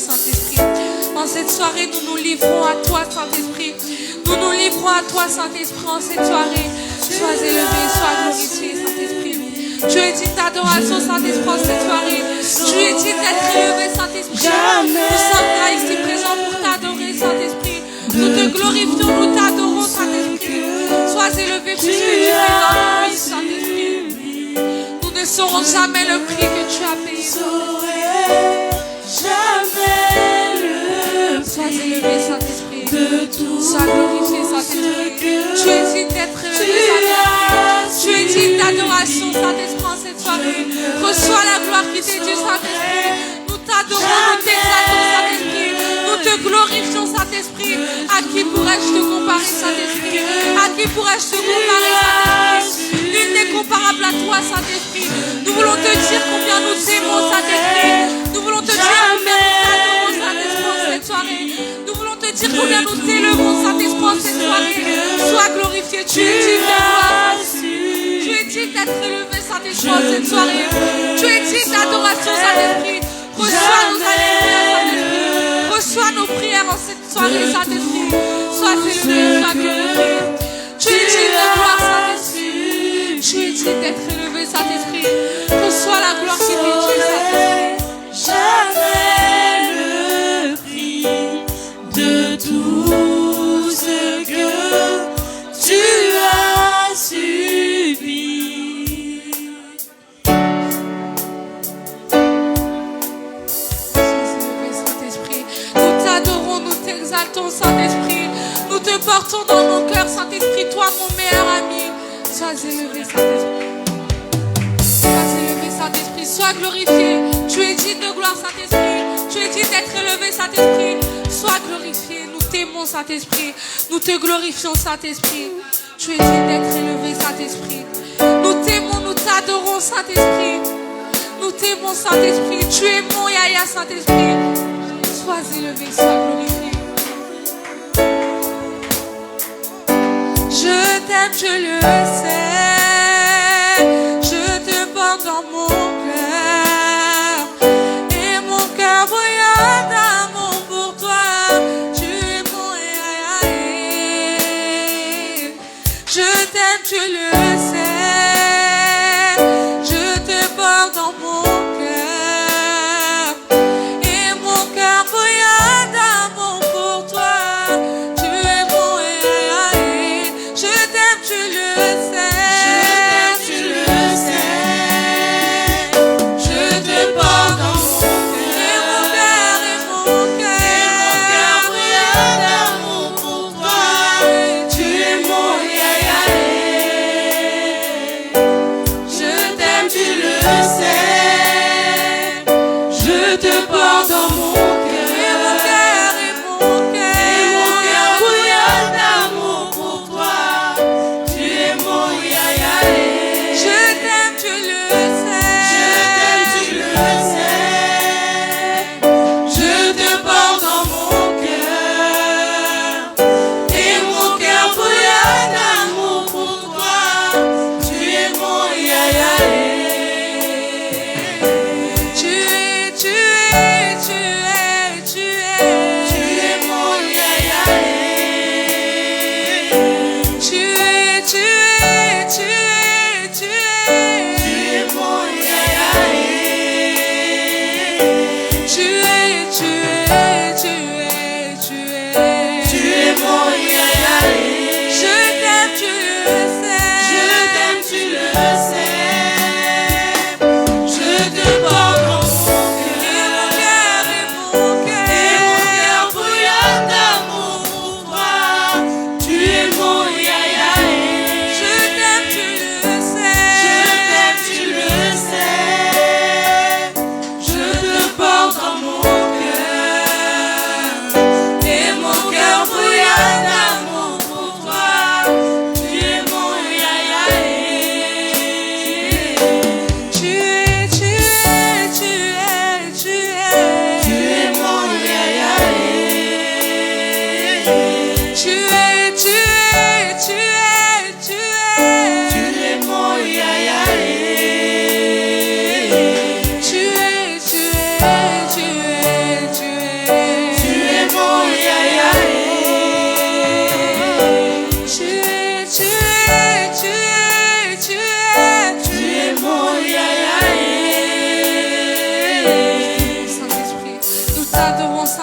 Saint-Esprit. En cette soirée, nous nous livrons à toi, Saint-Esprit. Nous nous livrons à toi, Saint-Esprit, en cette soirée. Sois élevé, sois glorifié, Saint-Esprit. Tu es digne d'adoration, Saint-Esprit, en cette soirée. Tu es digne d'être élevé, Saint-Esprit. Nous sommes là ici présents pour t'adorer, Saint-Esprit. Nous te glorifions, nous t'adorons, Saint-Esprit. Sois élevé puisque tu es dans nos vies, Saint-Esprit. Nous ne saurons jamais le prix que tu as payé. Sois élevé, Saint-Esprit. Sois glorifié, Saint-Esprit. Tu es digne d'être élevé, Saint-Esprit. Tu es digne d'adoration, Saint-Esprit, en cette soirée. Reçois la gloire qui t'est due, Saint-Esprit. Nous t'adorons, nous t'exaltons, Saint-Esprit. Nous te glorifions, Saint-Esprit. À qui pourrais-je te comparer, Saint-Esprit? À qui pourrais-je te comparer, Saint-Esprit? Nul n'est comparable à toi, Saint-Esprit. Nous voulons te dire combien nous t'aimons, Saint-Esprit. Nous voulons te dire combien nous t'adorons, Saint-Esprit, en cette soirée. Nous voulons te dire combien nous t'élevons, Saint-Esprit, en cette soirée. Sois glorifié, tu es digne de gloire. Tu es digne d'être élevé, Saint-Esprit, en cette soirée. Tu es digne d'adoration, Saint-Esprit. Reçois nos alléluia, Saint-Esprit. Reçois nos prières en cette soirée, Saint-Esprit. Sois élevé, sois glorifié. Tu es digne de gloire, Saint-Esprit. Tu es digne d'être élevé, Saint-Esprit. Reçois la gloire qui t'est due, Saint-Esprit. Jamais le prix de tout ce que tu as subi. T'exaltons, Saint-Esprit. Nous te portons dans nos cœurs, Saint-Esprit, toi mon meilleur ami. Sois élevé, Saint-Esprit. Sois élevé, Saint-Esprit. Sois glorifié. Tu es digne de gloire, Saint-Esprit. Tu es digne d'être élevé, Saint-Esprit. Sois glorifié. Nous t'aimons, Saint-Esprit. Nous te glorifions, Saint-Esprit. Tu es digne d'être élevé, Saint-Esprit. Nous t'aimons, nous t'adorons, Saint-Esprit. Nous t'aimons, Saint-Esprit. Tu es mon Yahya, Saint-Esprit. Sois élevé, sois glorifié. Je t'aime, je le sais. Je te porte dans mon cœur. Et mon cœur bouillonne d'amour pour toi. Tu es mon Yahya. Je t'aime, je le sais. Je te porte dans mon cœur. Et mon cœur bouillonne d'amour pour toi. Tu es mon Yahya. Je t'aime, tu le sais.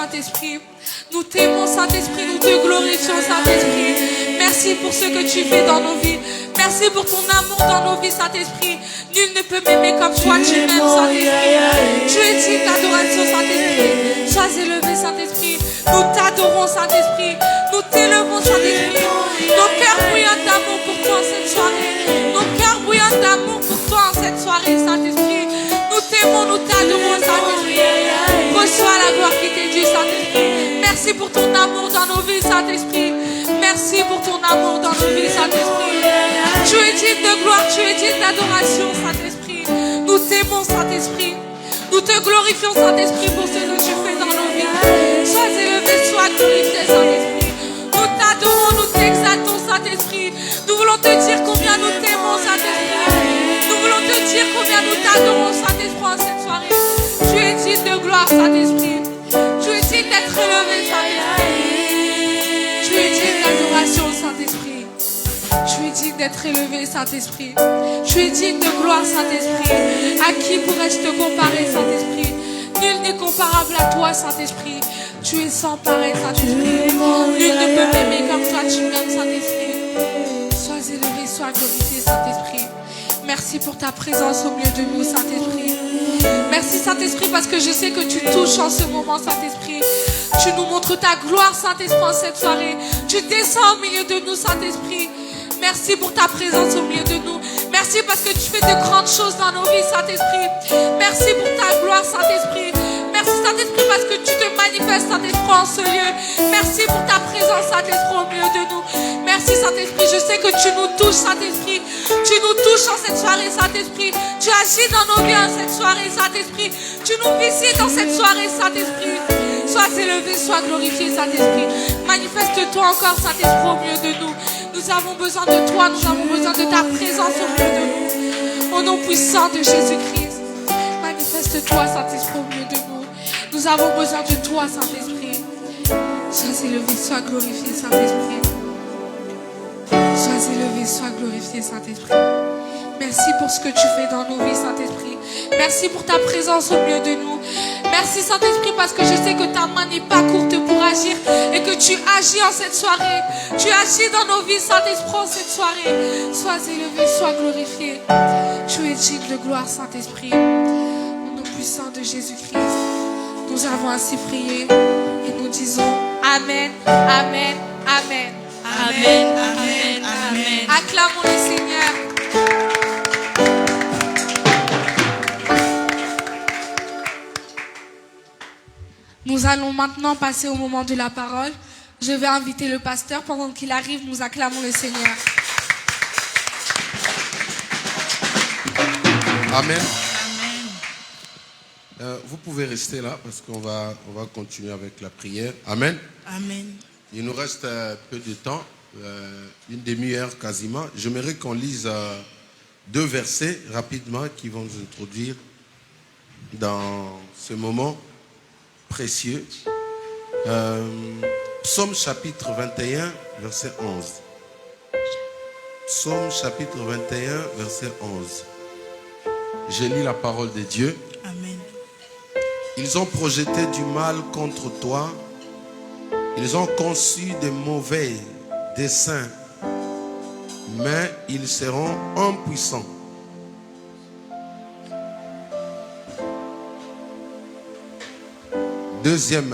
Saint-Esprit. Nous t'aimons, Saint-Esprit, nous te glorifions, Saint-Esprit. Merci pour ce que tu fais dans nos vies. Merci pour ton amour dans nos vies, Saint-Esprit. Nul ne peut m'aimer comme toi, tu m'aimes, Saint-Esprit. Tu es digne d'adoration, Saint-Esprit. Sois élevé, Saint-Esprit. Nous t'adorons, Saint-Esprit. Nous t'élevons, Saint-Esprit. Nos cœurs bouillonnent d'amour pour toi en cette soirée. Nos cœurs bouillonnent d'amour pour toi en cette soirée, Saint-Esprit. Nous t'aimons, nous t'adorons, Saint-Esprit. Reçois la gloire qui t'est due, Saint-Esprit. Merci pour ton amour dans nos vies, Saint-Esprit. Merci pour ton amour dans nos vies, Saint-Esprit. Tu es digne de gloire, tu es digne d'adoration, Saint-Esprit. Nous t'aimons, Saint-Esprit. Nous te glorifions, Saint-Esprit, pour ce que tu fais dans nos vies. Sois élevé, sois glorifié, Saint-Esprit. Nous t'adorons, nous t'exaltons, Saint-Esprit. Nous voulons te dire combien nous t'aimons, Saint-Esprit. Nous voulons te dire combien nous t'adorons, Saint-Esprit, en cette soirée. Tu es digne de gloire, Saint-Esprit. Tu es digne d'être élevé, Saint-Esprit. Tu es digne d'adoration, Saint-Esprit. Tu es digne d'être élevé, Saint-Esprit. Tu es digne de gloire, Saint-Esprit. À qui pourrais-je te comparer, Saint-Esprit? Nul n'est comparable à toi, Saint-Esprit. Tu es sans pareil, Saint-Esprit. Nul ne peut m'aimer comme toi, tu m'aimes, Saint-Esprit. Sois élevé, sois glorifié, Saint-Esprit. Merci pour ta présence au milieu de nous, Saint-Esprit. Merci, Saint-Esprit, parce que je sais que tu touches en ce moment, Saint-Esprit. Tu nous montres ta gloire, Saint-Esprit, en cette soirée. Tu descends au milieu de nous, Saint-Esprit. Merci pour ta présence au milieu de nous. Merci parce que tu fais de grandes choses dans nos vies, Saint-Esprit. Merci pour ta gloire, Saint-Esprit. Merci, Saint-Esprit, parce que tu te manifestes, Saint-Esprit, en ce lieu. Merci pour ta présence, Saint-Esprit, au milieu de nous. Merci, Saint-Esprit. Je sais que tu nous touches, Saint-Esprit. Tu nous touches en cette soirée, Saint-Esprit. Tu agis dans nos vies en cette soirée, Saint-Esprit. Tu nous visites dans cette soirée, Saint-Esprit. Sois élevé, sois glorifié, Saint-Esprit. Manifeste-toi encore, Saint-Esprit, au milieu de nous. Nous avons besoin de toi, nous avons besoin de ta présence au milieu de nous. Au nom puissant de Jésus-Christ, manifeste-toi, Saint-Esprit, au milieu de nous. Nous avons besoin de toi, Saint-Esprit. Sois élevé, sois glorifié, Saint-Esprit. Sois élevé, sois glorifié, Saint-Esprit. Merci pour ce que tu fais dans nos vies, Saint-Esprit. Merci pour ta présence au milieu de nous. Merci, Saint-Esprit, parce que je sais que ta main n'est pas courte pour agir et que tu agis en cette soirée. Tu agis dans nos vies, Saint-Esprit, en cette soirée. Sois élevé, sois glorifié. Tu es digne de gloire, Saint-Esprit. Au nom puissant de Jésus-Christ, nous avons ainsi prié et nous disons Amen, Amen, Amen. Amen, Amen, Amen. Acclamons le Seigneur. Nous allons maintenant passer au moment de la parole. Je vais inviter le pasteur. Pendant qu'il arrive, nous acclamons le Seigneur. Amen. Vous pouvez rester là parce qu'on va continuer avec la prière. Amen. Amen. Il nous reste peu de temps, une demi-heure quasiment. J'aimerais qu'on lise 2 versets rapidement qui vont nous introduire dans ce moment précieux. Psaume chapitre 21, verset 11. Psaume chapitre 21, verset 11. Je lis la parole de Dieu. Amen. Ils ont projeté du mal contre toi. Ils ont conçu de mauvais desseins. Mais ils seront impuissants. Deuxième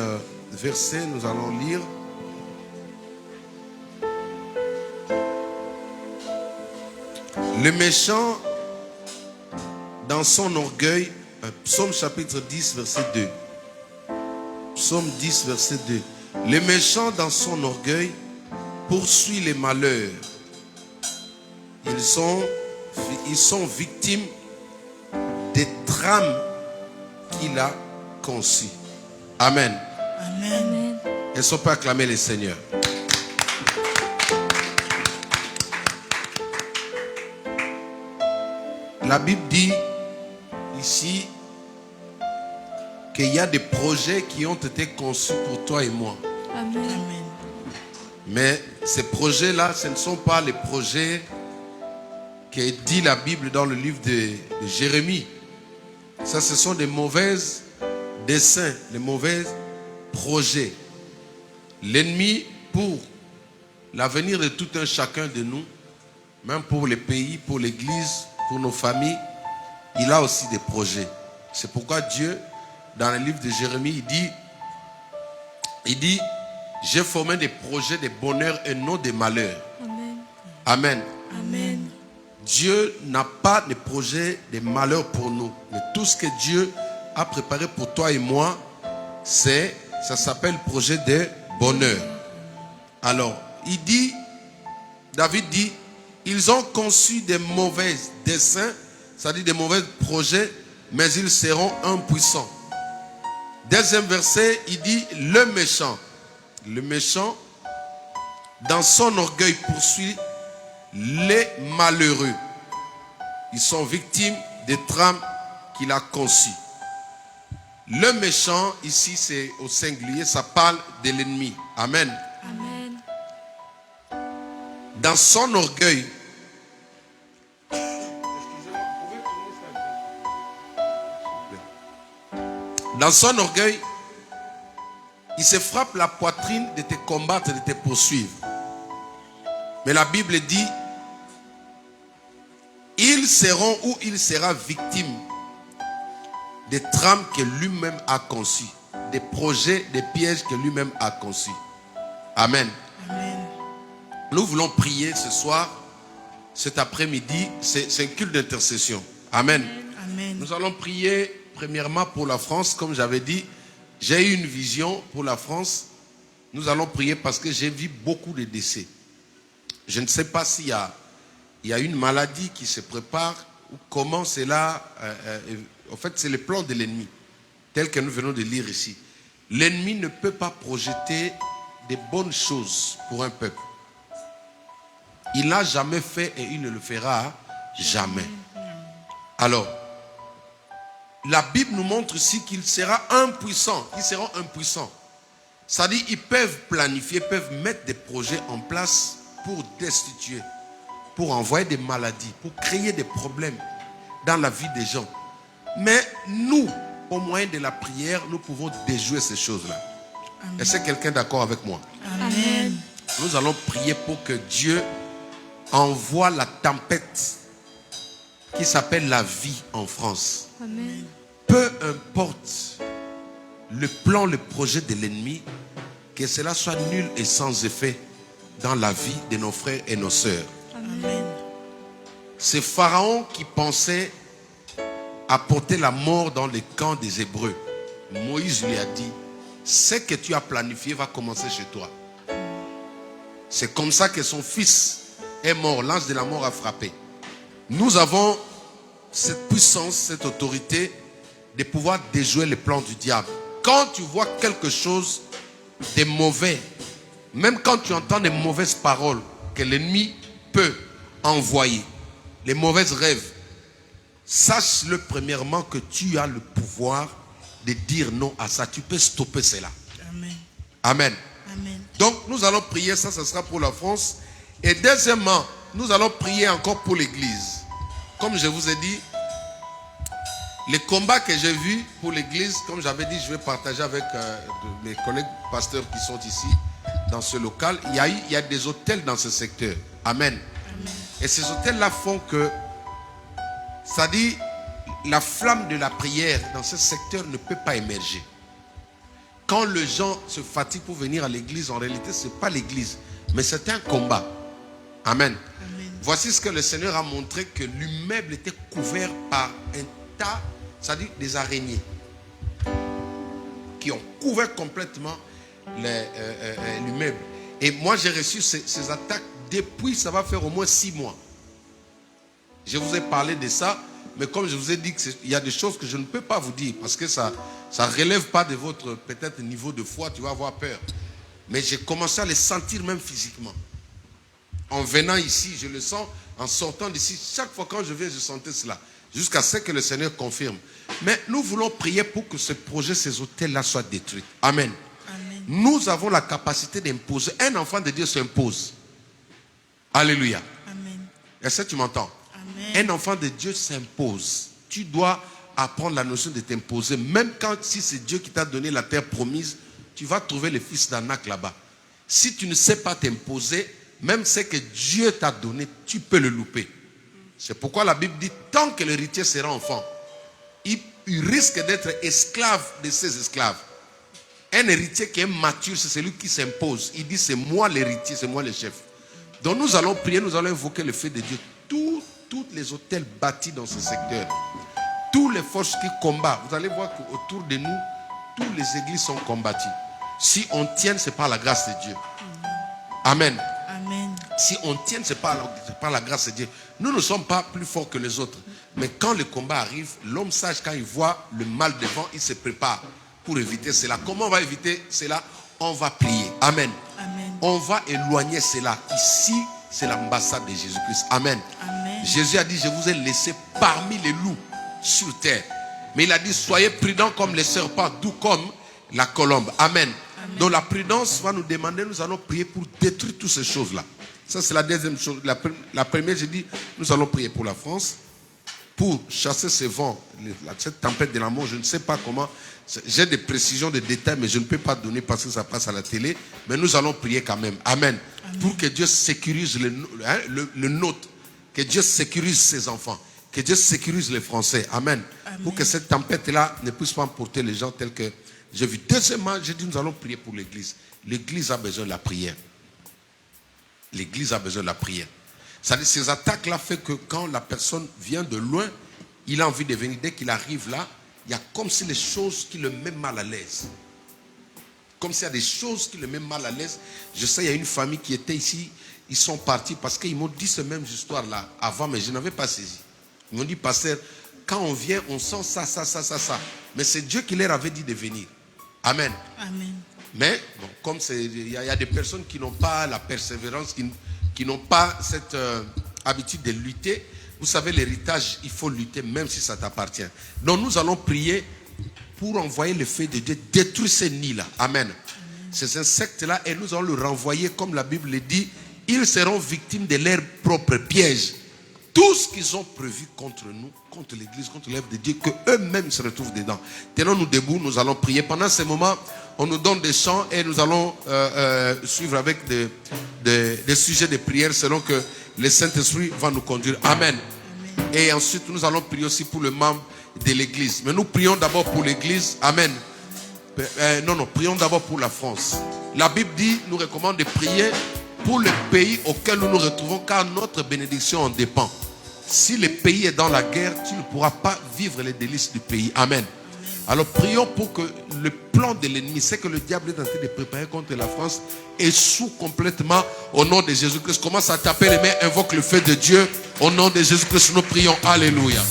verset, nous allons lire. Le méchant, dans son orgueil, Psaume chapitre 10, verset 2. Psaume 10, verset 2. Le méchant, dans son orgueil, poursuit les malheurs. Ils sont victimes des trames qu'il a conçues. Amen. Amen. Est-ce qu'on peut acclamer le Seigneur? La Bible dit ici qu'il y a des projets qui ont été conçus pour toi et moi. Amen. Mais ces projets-là, ce ne sont pas les projets que dit la Bible dans le livre de Jérémie. Ça, ce sont des mauvaises desseins, les mauvais projets. L'ennemi, pour l'avenir de tout un chacun de nous, même pour les pays, pour l'église, pour nos familles, il a aussi des projets. C'est pourquoi Dieu, dans le livre de Jérémie, il dit, j'ai formé des projets de bonheur et non de malheur. Amen. Amen. Amen. Dieu n'a pas de projet de malheur pour nous. Mais tout ce que Dieu a préparé pour toi et moi, ça s'appelle projet de bonheur. Alors, David dit, ils ont conçu des mauvais desseins, c'est-à-dire des mauvais projets, mais ils seront impuissants. Deuxième verset, il dit, le méchant, dans son orgueil poursuit les malheureux. Ils sont victimes des trames qu'il a conçues. Le méchant, ici c'est au singulier, ça parle de l'ennemi. Amen. Amen. Dans son orgueil, il se frappe la poitrine de te combattre, de te poursuivre. Mais la Bible dit, ils seront ou il sera victime des trames que lui-même a conçues, des projets, des pièges que lui-même a conçus. Amen. Amen. Nous voulons prier ce soir, cet après-midi, c'est un culte d'intercession. Amen. Amen. Nous allons prier premièrement pour la France, comme j'avais dit. J'ai eu une vision pour la France. Nous allons prier parce que j'ai vu beaucoup de décès. Je ne sais pas s'il y a une maladie qui se prépare ou comment c'est là. En fait, c'est le plan de l'ennemi, tel que nous venons de lire ici. L'ennemi ne peut pas projeter des bonnes choses pour un peuple. Il n'a jamais fait et il ne le fera jamais. Alors, la Bible nous montre ici qu'il sera impuissant. Ils seront impuissants. C'est-à-dire qu'ils peuvent planifier, peuvent mettre des projets en place pour destituer, pour envoyer des maladies, pour créer des problèmes dans la vie des gens. Mais nous, au moyen de la prière, nous pouvons déjouer ces choses-là. Est-ce que quelqu'un est d'accord avec moi? Amen. Nous allons prier pour que Dieu envoie la tempête qui s'appelle la vie en France. Amen. Peu importe le plan, le projet de l'ennemi, que cela soit nul et sans effet dans la vie de nos frères et nos sœurs. Amen. C'est Pharaon qui pensait apporter la mort dans les camps des Hébreux. Moïse lui a dit, ce que tu as planifié va commencer chez toi. C'est comme ça que son fils est mort. L'ange de la mort a frappé. Nous avons cette puissance, cette autorité de pouvoir déjouer les plans du diable. Quand tu vois quelque chose de mauvais, même quand tu entends des mauvaises paroles que l'ennemi peut envoyer, les mauvaises rêves, sache-le premièrement que tu as le pouvoir de dire non à ça. Tu peux stopper cela. Amen. Amen. Amen. Donc nous allons prier, ça sera pour la France. Et deuxièmement, nous allons prier encore pour l'église. Comme je vous ai dit, les combats que j'ai vus pour l'église, comme j'avais dit, je vais partager avec mes collègues pasteurs qui sont ici, dans ce local. Il y a des hôtels dans ce secteur. Amen. Amen. Et ces hôtels-là font que, ça dit, la flamme de la prière dans ce secteur ne peut pas émerger. Quand les gens se fatiguent pour venir à l'église, en réalité, ce n'est pas l'église, mais c'est un combat. Amen. Amen. Voici ce que le Seigneur a montré, que l'immeuble était couvert par un tas, c'est-à-dire des araignées, qui ont couvert complètement l'immeuble. Et moi, j'ai reçu ces attaques depuis, ça va faire au moins 6 mois. Je vous ai parlé de ça, mais comme je vous ai dit qu'il y a des choses que je ne peux pas vous dire, parce que ça ne relève pas de votre peut-être niveau de foi, tu vas avoir peur. Mais j'ai commencé à les sentir même physiquement. En venant ici, je le sens. En sortant d'ici, chaque fois quand je viens, je sentais cela. Jusqu'à ce que le Seigneur confirme. Mais nous voulons prier pour que ce projet, ces hôtels-là soient détruits. Amen. Amen. Nous avons la capacité d'imposer. Un enfant de Dieu s'impose. Alléluia. Amen. Est-ce que tu m'entends? Amen. Un enfant de Dieu s'impose. Tu dois apprendre la notion de t'imposer. Même quand, si c'est Dieu qui t'a donné la terre promise, tu vas trouver le fils d'Anak là-bas. Si tu ne sais pas t'imposer, même ce que Dieu t'a donné, tu peux le louper. C'est pourquoi la Bible dit, tant que l'héritier sera enfant, il risque d'être esclave de ses esclaves. Un héritier qui est mature, c'est celui qui s'impose. Il dit, c'est moi l'héritier, c'est moi le chef. Donc nous allons prier, nous allons invoquer le feu de Dieu. Tous les hôtels bâtis dans ce secteur, toutes les forces qui combattent, vous allez voir qu'autour de nous, toutes les églises sont combattues. Si on tient, c'est par la grâce de Dieu. Amen. Amen. Si on tient, c'est par la grâce de Dieu. Nous ne sommes pas plus forts que les autres. Mais quand le combat arrive, l'homme sage, quand il voit le mal devant, il se prépare pour éviter cela. Comment on va éviter cela? On va prier. Amen. Amen. On va éloigner cela. Ici, c'est l'ambassade de Jésus-Christ. Amen. Amen. Jésus a dit, je vous ai laissé parmi les loups sur terre. Mais il a dit, soyez prudents comme les serpents, doux comme la colombe. Amen. Amen. Donc la prudence va nous demander, nous allons prier pour détruire toutes ces choses-là. Ça, c'est la deuxième chose. La première, j'ai dit, nous allons prier pour la France, pour chasser ces vents, cette tempête de la mort. Je ne sais pas comment. J'ai des précisions, des détails, mais je ne peux pas donner parce que ça passe à la télé. Mais nous allons prier quand même. Amen. Amen. Pour que Dieu sécurise le nôtre. Que Dieu sécurise ses enfants. Que Dieu sécurise les Français. Amen. Amen. Pour que cette tempête-là ne puisse pas emporter les gens tels que j'ai vu. Deuxièmement, j'ai dit, nous allons prier pour l'Église. L'Église a besoin de la prière. L'Église a besoin de la prière. C'est-à-dire, ces attaques-là font que quand la personne vient de loin, il a envie de venir. Dès qu'il arrive là, il y a comme si les choses qui le mettent mal à l'aise. Comme s'il y a des choses qui le mettent mal à l'aise. Je sais, il y a une famille qui était ici. Ils sont partis parce qu'ils m'ont dit ces mêmes histoires-là avant, mais je n'avais pas saisi. Ils m'ont dit, pasteur, quand on vient, on sent ça. Mais c'est Dieu qui leur avait dit de venir. Amen. Amen. Mais, bon, comme il y a des personnes qui n'ont pas la persévérance, qui n'ont pas cette habitude de lutter. Vous savez, l'héritage, il faut lutter même si ça t'appartient. Donc nous allons prier pour envoyer le feu de Dieu, détruire ces nids-là. Amen. Ces insectes-là, et nous allons le renvoyer, comme la Bible le dit, ils seront victimes de leurs propres pièges. Tout ce qu'ils ont prévu contre nous, contre l'Église, contre l'œuvre de Dieu, qu'eux-mêmes se retrouvent dedans. Tenons-nous debout, nous allons prier. Pendant ce moment, on nous donne des chants et nous allons suivre avec des sujets de prière selon que le Saint-Esprit va nous conduire. Amen. Amen. Et ensuite, nous allons prier aussi pour le membre de l'Église. Mais nous prions d'abord pour l'Église. Amen. Prions d'abord pour la France. La Bible dit, nous recommande de prier pour le pays auquel nous nous retrouvons, car notre bénédiction en dépend. Si le pays est dans la guerre, tu ne pourras pas vivre les délices du pays. Amen. Alors prions pour que le plan de l'ennemi, c'est que le diable est en train de préparer contre la France, échoue complètement au nom de Jésus-Christ. Commence à taper les mains, invoque le feu de Dieu. Au nom de Jésus-Christ, nous prions. Alléluia.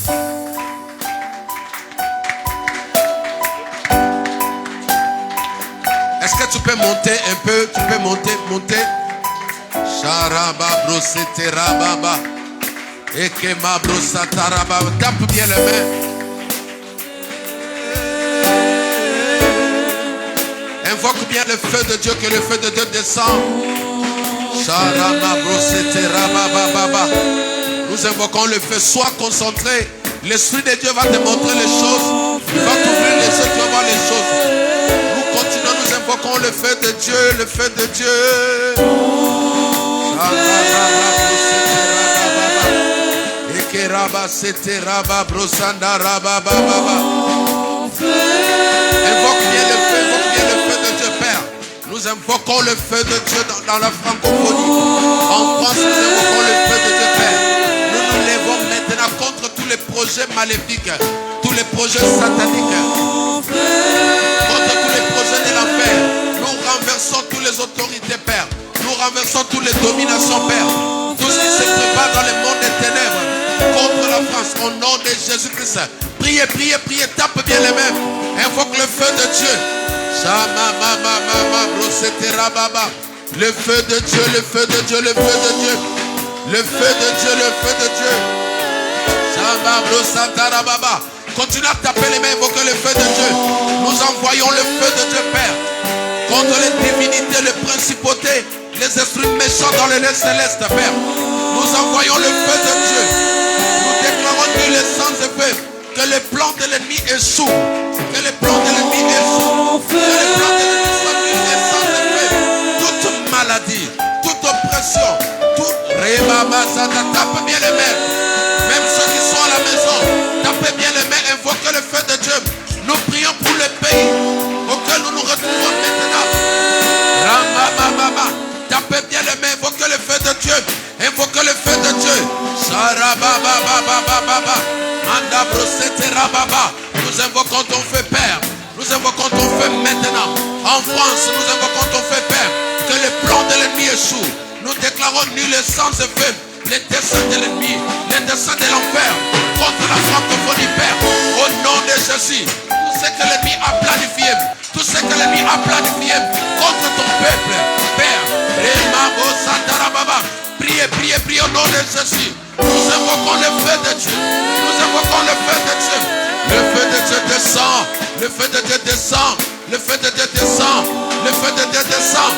Est-ce que tu peux monter un peu? Tu peux monter. Sharaba brosete rababa. Ekema brosata rababa. Tape bien les mains. Invoque bien le feu de Dieu, que le feu de Dieu descend. Sharama brosete rababa baba. Nous invoquons le feu. Sois concentré. L'Esprit de Dieu va te montrer les choses. Il va t'ouvrir les yeux, tu vas voir les choses. Nous continuons, nous invoquons le feu de Dieu, le feu de Dieu. Invoque bien le feu de Dieu, Père. Nous invoquons le feu de Dieu dans la francophonie. En France, nous invoquons le feu de Dieu, Père. Nous nous lèvons maintenant contre tous les projets maléfiques, tous les projets sataniques, contre tous les projets de l'enfer. Nous renversons toutes les autorités, Père. Nous renversons toutes les dominations, Père. Tout ce qui se prépare dans le monde des ténèbres contre la France, au nom de Jésus-Christ. Priez, tape bien les mains. Invoque le feu de Dieu. Le feu de Dieu, le feu de Dieu, le feu de Dieu. Le feu de Dieu, le feu de Dieu. Continue à taper les mains, invoquer le feu de Dieu. Nous envoyons le feu de Dieu, Père, contre les divinités, les principautés, les esprits méchants dans les lieux célestes, Père. Nous envoyons le feu de Dieu. Nous déclarons que les sans effet, que les plans de l'ennemi échouent, que les plans de l'ennemi échouent, que les plans de l'ennemi soient maladie, toute oppression, tout tape bien les mains. Même ceux qui sont à la maison, tapez bien les mains, invoquez le feu de Dieu. Nous prions pour le pays auquel nous nous retrouvons maintenant. Tapez bien les mains, invoquez le feu de Dieu. Invoquez le feu de Dieu. Nous invoquons ton feu, Père. Nous invoquons ton feu maintenant. En France, nous invoquons ton feu, Père. Que le plan de l'ennemi échoue. Nous déclarons nul et sans effet les desseins de l'ennemi, les desseins de l'enfer contre la francophonie, Père. Au nom de Jésus, tout ce que l'ennemi a planifié, tout ce que l'ennemi a planifié contre ton peuple, Père. Priez, priez, priez au nom de Jésus. Nous invoquons le feu de Dieu. Nous invoquons le feu de Dieu. Le feu de Dieu descend. Le feu de Dieu descend. Le feu de Dieu descend. Le feu de Dieu descend.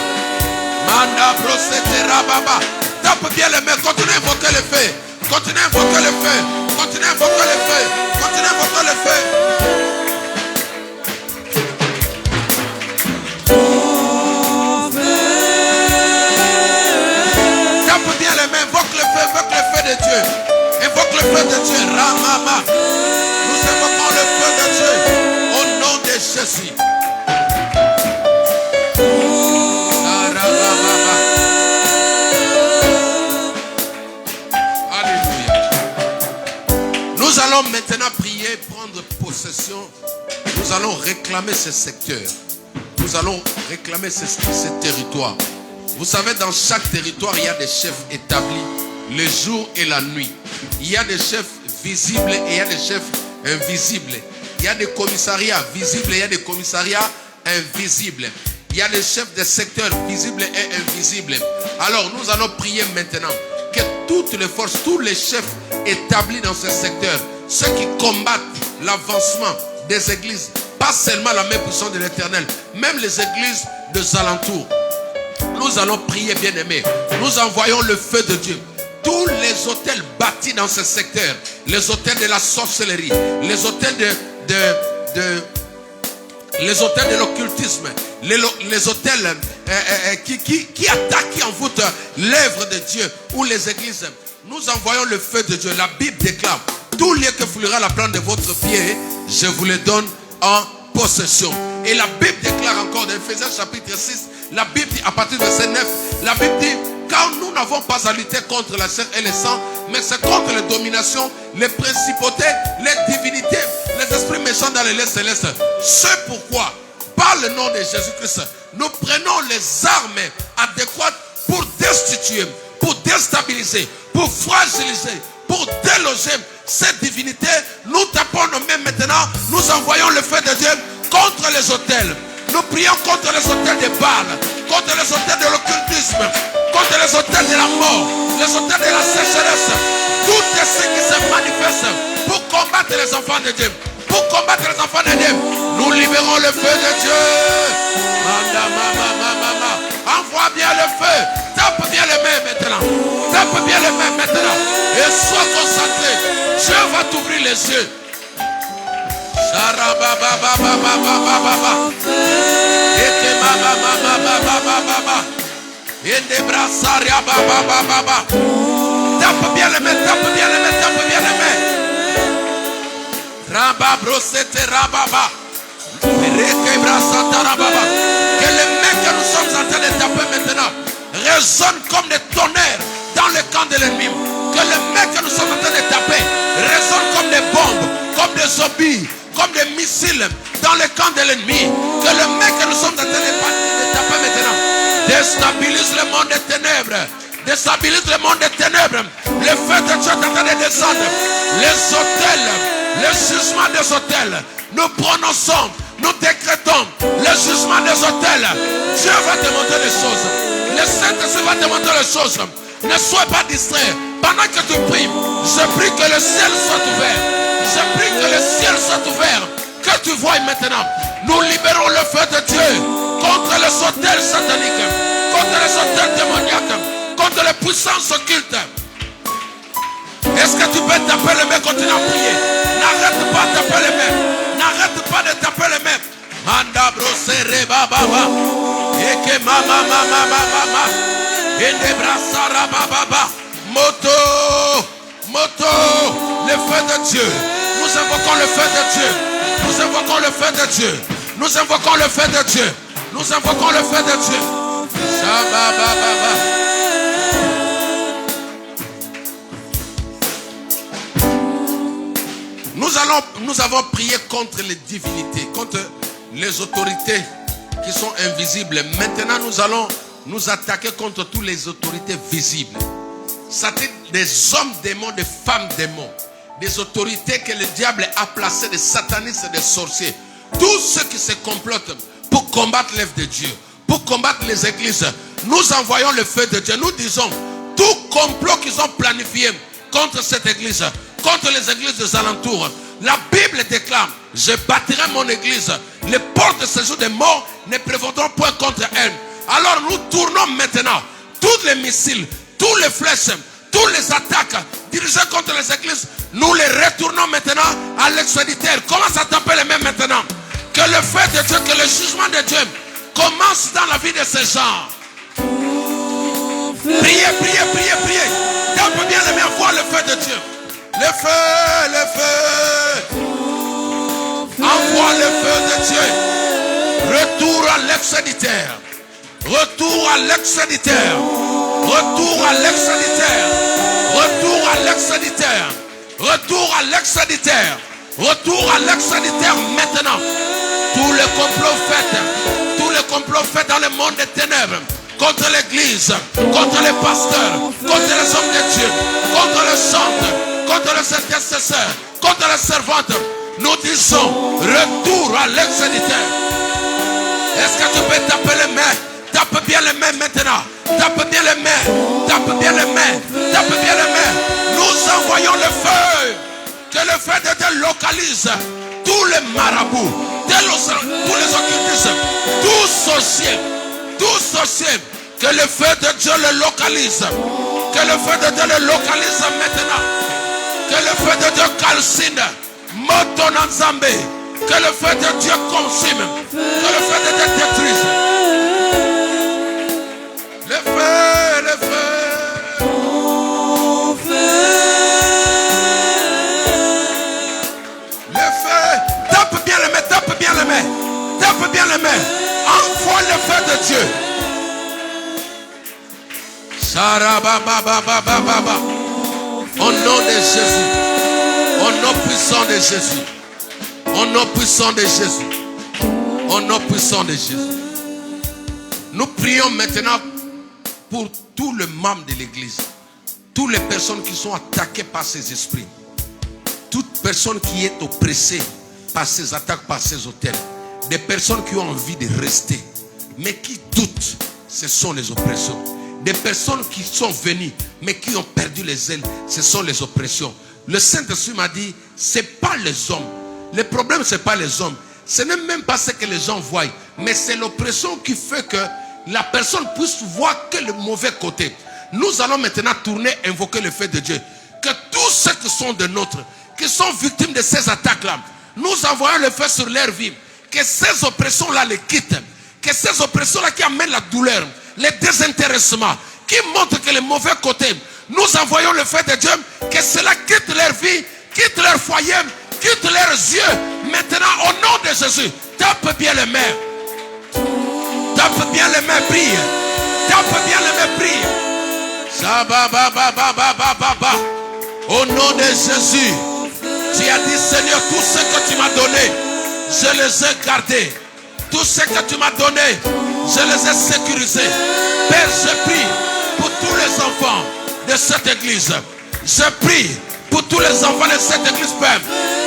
Manda brosete rababa. Tape bien les mains. Continuez à invoquer le feu. Continuez à invoquer le feu. Continuez à invoquer le feu. Continuez à invoquer le feu. Tape bien les mains. Invoque le feu de Dieu. Invoque le feu de Dieu. Ramama. Nous invoquons le feu de Dieu. Au nom de Jésus. Nous allons maintenant prier, prendre possession. Nous allons réclamer ce secteur. Nous allons réclamer ce territoire. Vous savez, dans chaque territoire, il y a des chefs établis le jour et la nuit. Il y a des chefs visibles et il y a des chefs invisibles. Il y a des commissariats visibles et il y a des commissariats invisibles. Il y a des chefs de secteurs visibles et invisibles. Alors, nous allons prier maintenant que toutes les forces, tous les chefs établis dans ce secteur, ceux qui combattent l'avancement des églises, pas seulement la main puissante de l'Éternel, même les églises des alentours, nous allons prier, bien-aimés. Nous envoyons le feu de Dieu. Tous les hôtels bâtis dans ce secteur, les hôtels de la sorcellerie, les hôtels les hôtels de l'occultisme, les hôtels qui attaquent, qui envoûtent l'œuvre de Dieu ou les églises, nous envoyons le feu de Dieu. La Bible déclare: tout lieu que foulera la plante de votre pied, je vous le donne en possession. Et la Bible déclare encore dans Ephésiens chapitre 6, la Bible dit à partir du verset 9, la Bible dit: car nous n'avons pas à lutter contre la chair et le sang, mais c'est contre les dominations, les principautés, les divinités, les esprits méchants dans les lieux célestes. C'est pourquoi, par le nom de Jésus-Christ, nous prenons les armes adéquates pour destituer, pour déstabiliser, pour fragiliser, pour déloger cette divinité. Nous tapons nos mains maintenant, nous envoyons le feu de Dieu contre les hôtels. Nous prions contre les hôtels de Baal, contre les hôtels de l'occultisme, contre les hôtels de la mort, les hôtels de la sécheresse. Tout ce qui se manifeste pour combattre les enfants de Dieu. Pour combattre les enfants de Dieu, nous libérons le feu de Dieu. Envoie bien le feu. Tape bien les mains maintenant. Tape bien les mains maintenant. Et sois concentré. Dieu va t'ouvrir les yeux. Tape bien les mains, tape bien les mains, tape bien les mains. Que les mains que nous sommes en train de taper maintenant résonnent comme des tonnerres dans le camp de l'ennemi. Que les mains que nous sommes en train de taper résonnent comme des bombes, comme des obus, comme des missiles dans le camp de l'ennemi. Que les mains que nous sommes en train de taper maintenant déstabilisent le monde des ténèbres. Déstabilise le monde des ténèbres. Le feu de Dieu est en train de descendre. Les hôtels, le jugement des hôtels, nous prononçons, nous décrétons le jugement des hôtels. Dieu va te montrer les choses. Le Saint-Esprit va te montrer les choses. Ne sois pas distrait. Pendant que tu pries, je prie que le ciel soit ouvert. Je prie que le ciel soit ouvert. Que tu vois maintenant. Nous libérons le feu de Dieu contre les hôtels sataniques, contre les hôtels démoniaques, contre les puissances occultes. Est-ce que tu peux taper les mains, continuer à prier? N'arrête pas de taper les mains. N'arrête pas de taper les mains. Manda brosere baba. Eke mama mama mama. Endebrasara baba. Moto. Moto. Le feu de Dieu. Nous invoquons le feu de Dieu. Nous invoquons le feu de Dieu. Nous invoquons le feu de Dieu. Nous invoquons le feu de Dieu. Shababa. Nous avons prié contre les divinités, contre les autorités qui sont invisibles. Maintenant, nous allons nous attaquer contre toutes les autorités visibles. C'est des hommes démons, des femmes démons, des autorités que le diable a placées, des satanistes et des sorciers. Tous ceux qui se complotent pour combattre l'œuvre de Dieu, pour combattre les églises. Nous envoyons le feu de Dieu. Nous disons, tout complot qu'ils ont planifié contre cette église, contre les églises des alentours. La Bible déclare, je bâtirai mon église. Les portes de ce jour des morts ne prévaudront point contre elle. Alors nous tournons maintenant tous les missiles, tous les flèches, tous les attaques dirigées contre les églises. Nous les retournons maintenant à l'expéditeur. Commence à taper les mains maintenant. Que le feu de Dieu, que le jugement de Dieu commence dans la vie de ces gens. Priez, priez, priez, priez. Tape bien les mains, voir le feu de Dieu. Le feu, le feu. Envoie le feu de Dieu. Retour à l'expéditeur. Retour à l'expéditeur. Retour à l'expéditeur. Retour à l'expéditeur. Retour à l'expéditeur. Retour à l'expéditeur maintenant. Tous les complots faits dans le monde des ténèbres, contre l'église, contre les pasteurs, contre les hommes de Dieu, contre les saints, contre les intercesseurs, contre les servantes, nous disons retour à l'exéditeur. Est-ce que tu peux taper les mains? Tape bien les mains maintenant. Tape bien les mains. Tape bien les mains. Tape bien les mains. Nous envoyons le feu. Que le feu de Dieu localise tous les marabouts, tous les occultistes, tous sorciers, que le feu de Dieu le localise, que le feu de Dieu le localise maintenant, que le feu de Dieu calcine, Motonanzambe, que le feu de Dieu consume, que le feu de Dieu détruise. Le feu, le feu. Tape bien les mains. Envoie le feu de Dieu. Au nom de Jésus. Au nom puissant de Jésus. Au nom puissant de Jésus. Au nom puissant de Jésus. Nous prions maintenant pour tous les membres de l'église. Toutes les personnes qui sont attaquées par ces esprits. Toute personne qui est oppressée par ces attaques, par ces hôtels. Des personnes qui ont envie de rester, mais qui doutent, ce sont les oppressions. Des personnes qui sont venues, mais qui ont perdu les ailes, ce sont les oppressions. Le Saint-Esprit m'a dit, ce n'est pas les hommes. Le problème, ce n'est pas les hommes. Ce n'est même pas ce que les gens voient, mais c'est l'oppression qui fait que la personne puisse voir que le mauvais côté. Nous allons maintenant tourner, invoquer le feu de Dieu. Que tous ceux qui sont de nôtres, qui sont victimes de ces attaques-là, nous envoyons le feu sur leur vie. Que ces oppressions-là les quittent. Que ces oppressions-là qui amènent la douleur, les désintéressements, qui montrent que le mauvais côté, nous envoyons le feu de Dieu. Que cela quitte leur vie, quitte leur foyer, quitte leurs yeux. Maintenant, au nom de Jésus, tape bien les mains. Tape bien les mains, prie. Tape bien les mains, prie. Au nom de Jésus, tu as dit, Seigneur, tout ce que tu m'as donné, je les ai gardés. Tout ce que tu m'as donné, je les ai sécurisés. Père, je prie pour tous les enfants de cette église. Je prie pour tous les enfants de cette église, Père,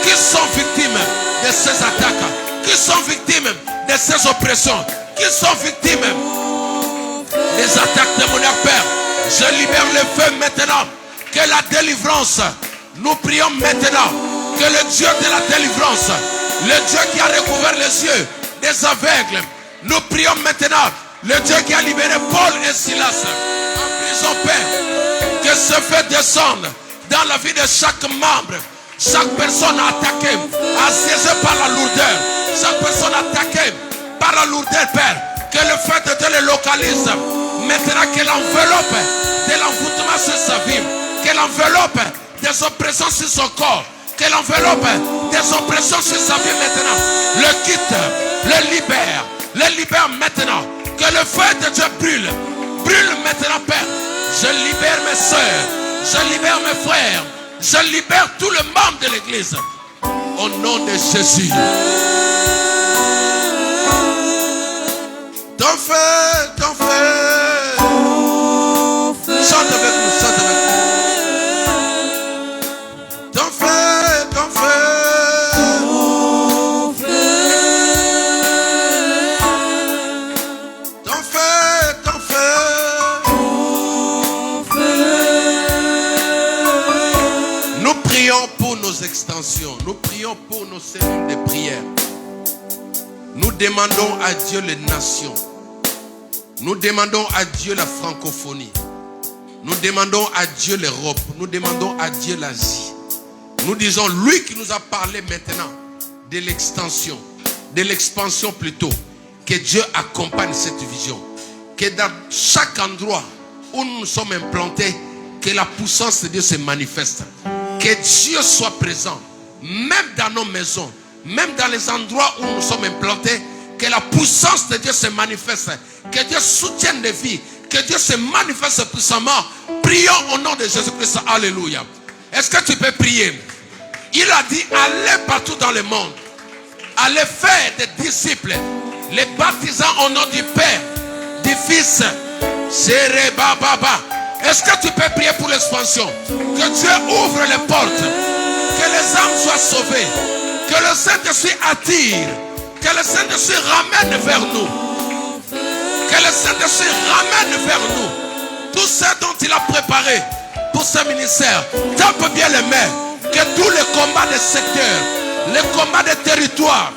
qui sont victimes de ces attaques, qui sont victimes de ces oppressions, qui sont victimes des attaques démoniaques, Père. Je libère le feu maintenant. Que la délivrance, nous prions maintenant que le Dieu de la délivrance, le Dieu qui a recouvert les yeux des aveugles, nous prions maintenant le Dieu qui a libéré Paul et Silas en prison, Père. Que ce feu descende dans la vie de chaque membre. Chaque personne attaquée, assiégée par la lourdeur. Chaque personne attaquée par la lourdeur, Père. Que le feu de Dieu le localise. Maintenant qu'elle enveloppe de l'envoûtement sur sa vie. Qu'elle enveloppe des oppressions sur son corps. Qu'elle enveloppe des oppressions sur sa vie maintenant. Le quitte, le libère maintenant. Que le feu de Dieu brûle. Brûle maintenant, Père. Je libère mes soeurs. Je libère mes frères. Je libère tout le membre de l'église. Au nom de Jésus. Ton feu, ton feu. Chante avec nous, chante avec nous. Ton feu, ton feu. Ton feu, ton feu. Nous prions pour nos extensions. Nous prions pour nos cellules de prière. Nous demandons à Dieu les nations. Nous demandons à Dieu la francophonie. Nous demandons à Dieu l'Europe. Nous demandons à Dieu l'Asie. Nous disons, lui qui nous a parlé maintenant de l'extension, de l'expansion plutôt, que Dieu accompagne cette vision. Que dans chaque endroit où nous sommes implantés, que la puissance de Dieu se manifeste. Que Dieu soit présent, même dans nos maisons, même dans les endroits où nous sommes implantés, que la puissance de Dieu se manifeste, que Dieu soutienne les vies, que Dieu se manifeste puissamment. Prions au nom de Jésus-Christ. Alléluia. Est-ce que tu peux prier? Il a dit, allez partout dans le monde, allez faire des disciples, les baptisant au nom du Père, du Fils. Est-ce que tu peux prier pour l'expansion? Que Dieu ouvre les portes, que les âmes soient sauvées, que le Saint-Esprit attire, que le Saint-Esprit ramène vers nous, que le Saint-Esprit ramène vers nous tout ce dont il a préparé pour ce ministère. Tape bien les mains, que tous les combats des secteurs, les combats des territoires,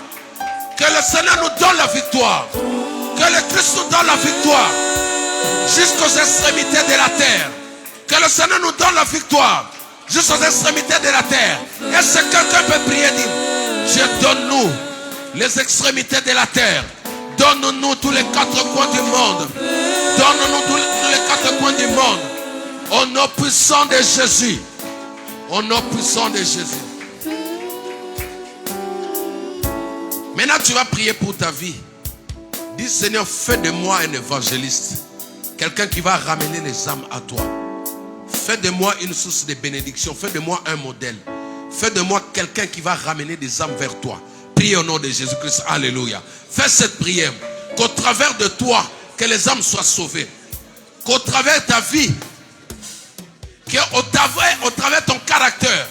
que le Seigneur nous donne la victoire, que le Christ nous donne la victoire jusqu'aux extrémités de la terre, que le Seigneur nous donne la victoire jusqu'aux extrémités de la terre. Est-ce que quelqu'un peut prier? Dieu, donne-nous les extrémités de la terre. Donne-nous tous les quatre coins du monde. Donne-nous tous les quatre coins du monde. Au nom puissant de Jésus. Au nom puissant de Jésus. Maintenant, tu vas prier pour ta vie. Dis, Seigneur, fais de moi un évangéliste. Quelqu'un qui va ramener les âmes à toi. Fais de moi une source de bénédiction. Fais de moi un modèle. Fais de moi quelqu'un qui va ramener des âmes vers toi. Prie au nom de Jésus-Christ. Alléluia. Fais cette prière. Qu'au travers de toi, que les âmes soient sauvées. Qu'au travers de ta vie, qu'au travers de ton caractère,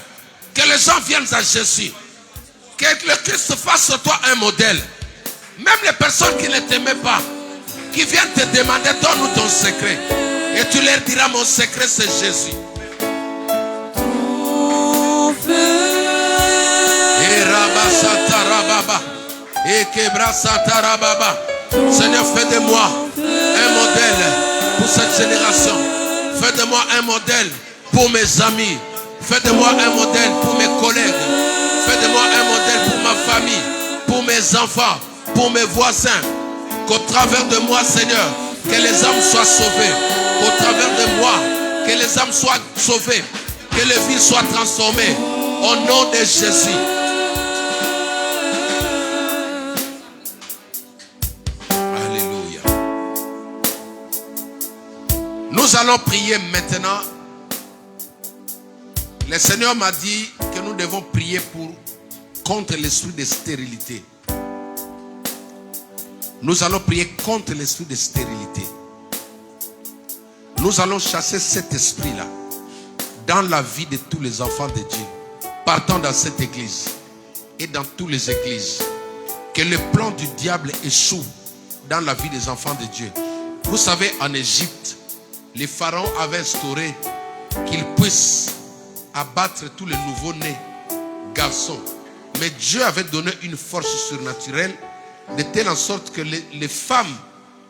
que les gens viennent à Jésus. Que le Christ fasse de toi un modèle. Même les personnes qui ne t'aimaient pas, qui viennent te demander, donne-nous ton secret. Et tu leur diras, mon secret c'est Jésus. Seigneur, fais de moi un modèle pour cette génération. Fais de moi un modèle pour mes amis. Fais de moi un modèle pour mes collègues. Fais de moi un modèle pour ma famille, pour mes enfants, pour mes voisins. Qu'au travers de moi, Seigneur, que les âmes soient sauvées. Qu'au travers de moi, que les âmes soient sauvées. Que les vies soient transformées. Au nom de Jésus. Alléluia. Nous allons prier maintenant. Le Seigneur m'a dit que nous devons prier contre l'esprit de stérilité. Nous allons prier contre l'esprit de stérilité. Nous allons chasser cet esprit-là dans la vie de tous les enfants de Dieu, partant dans cette église et dans toutes les églises. Que le plan du diable échoue dans la vie des enfants de Dieu. Vous savez, en Égypte, les pharaons avaient instauré qu'ils puissent abattre tous les nouveau-nés garçons. Mais Dieu avait donné une force surnaturelle de telle en sorte que les femmes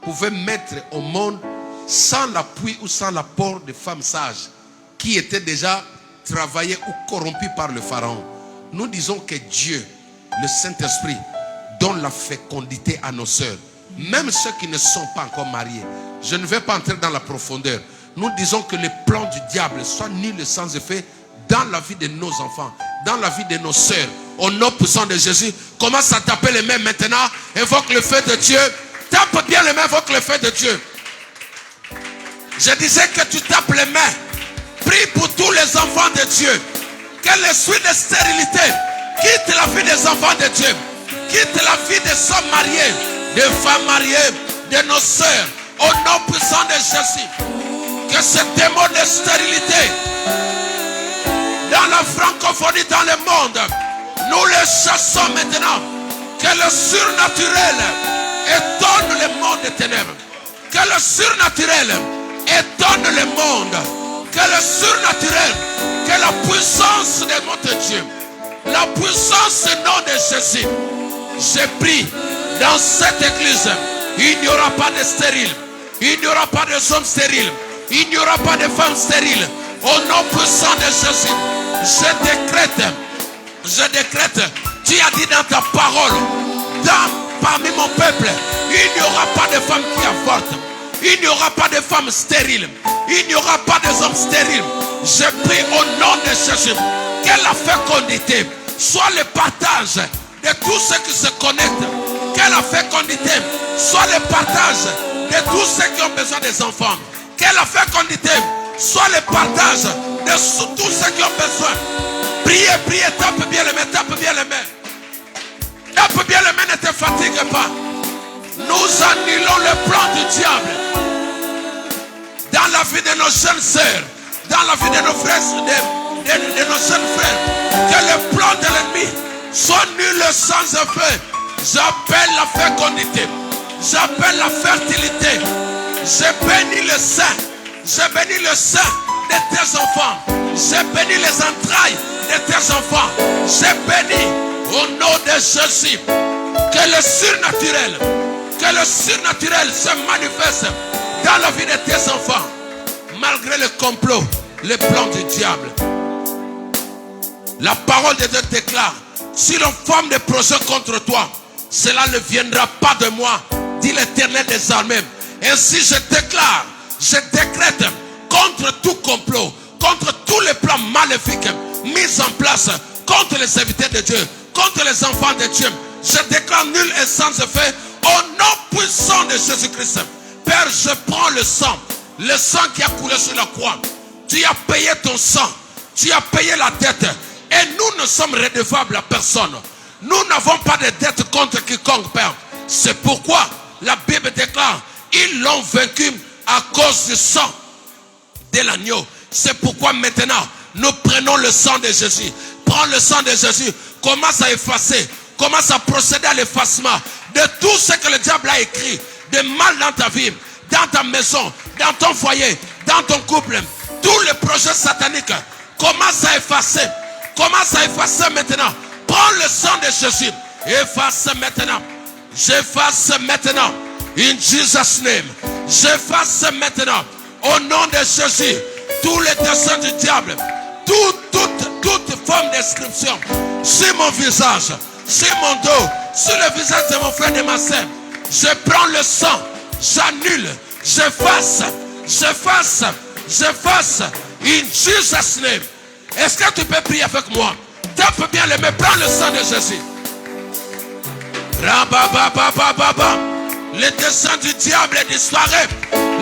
pouvaient mettre au monde sans l'appui ou sans l'apport de femmes sages qui étaient déjà travaillées ou corrompues par le pharaon. Nous disons que Dieu, le Saint-Esprit, donne la fécondité à nos sœurs, Même ceux qui ne sont pas encore mariés. Je ne vais pas entrer dans la profondeur. Nous disons que les plans du diable soient nuls et sans effet dans la vie de nos enfants, dans la vie de nos sœurs. Au nom puissant de Jésus, commence à taper les mains maintenant. Invoque le feu de Dieu. Tape bien les mains, invoque le feu de Dieu. Je disais que tu tapes les mains. Prie pour tous les enfants de Dieu. Que l'esprit de stérilité quitte la vie des enfants de Dieu. Quitte la vie des hommes mariés, des femmes mariées, de nos sœurs. Au nom puissant de Jésus. Que ce démon de stérilité dans la francophonie, dans le monde, nous les chassons maintenant. Que le surnaturel étonne le monde des ténèbres. Que le surnaturel étonne le monde. Que le surnaturel, que la puissance de notre Dieu, la puissance du nom de Jésus. J'ai pris dans cette église, il n'y aura pas de stériles, il n'y aura pas de hommes stériles, il n'y aura pas de femmes stériles. Au nom puissant de Jésus, je décrète, tu as dit dans ta parole, parmi mon peuple, il n'y aura pas de femmes qui avortent, il n'y aura pas de femmes stériles, il n'y aura pas de hommes stériles. Je prie au nom de Jésus que la fécondité soit le partage de tous ceux qui se connectent. Que la fécondité soit le partage de tous ceux qui ont besoin des enfants. Que la fécondité soit le partage de tous ceux qui ont besoin. Priez, priez, tape bien les mains, tape bien les mains. Tape bien les mains, ne te fatigue pas. Nous annulons le plan du diable dans la vie de nos jeunes sœurs, dans la vie de nos frères, de nos jeunes frères. Que le plan de l'ennemi soit nul sans effet. J'appelle la fécondité, j'appelle la fertilité. Je bénis le sein, je bénis le sein de tes enfants. Je bénis les entrailles de tes enfants. Je bénis au nom de Jésus que le surnaturel se manifeste dans la vie de tes enfants. Malgré le complot, le plan du diable. La parole de Dieu déclare: si l'on forme des projets contre toi, cela ne viendra pas de moi, dit l'Éternel des armées. Ainsi je déclare, je décrète contre tout complot, contre tous les plans maléfiques mis en place contre les serviteurs de Dieu, contre les enfants de Dieu. Je déclare nul et sans effet au nom puissant de Jésus-Christ. Père, je prends le sang qui a coulé sur la croix. Tu as payé ton sang, tu as payé la dette. Et nous ne sommes redevables à personne. Nous n'avons pas de dette contre quiconque, Père. C'est pourquoi la Bible déclare: ils l'ont vaincu à cause du sang de l'agneau. C'est pourquoi maintenant, nous prenons le sang de Jésus. Prends le sang de Jésus. Commence à effacer. Commence à procéder à l'effacement de tout ce que le diable a écrit de mal dans ta vie, dans ta maison, dans ton foyer, dans ton couple. Tous les projets sataniques. Commence à effacer. Commence à effacer maintenant. Prends le sang de Jésus. Efface maintenant. J'efface maintenant. In Jesus' name. J'efface maintenant. Au nom de Jésus. Tous les desseins du diable. Toute forme d'inscription. Sur mon visage. Sur mon dos. Sur le visage de mon frère et de ma sœur. Je prends le sang. J'annule. J'efface. J'efface. J'efface. In Jesus' name. Est-ce que tu peux prier avec moi? Tape bien les mains, prends le sang de Jésus. Les desseins du diable disparaissent.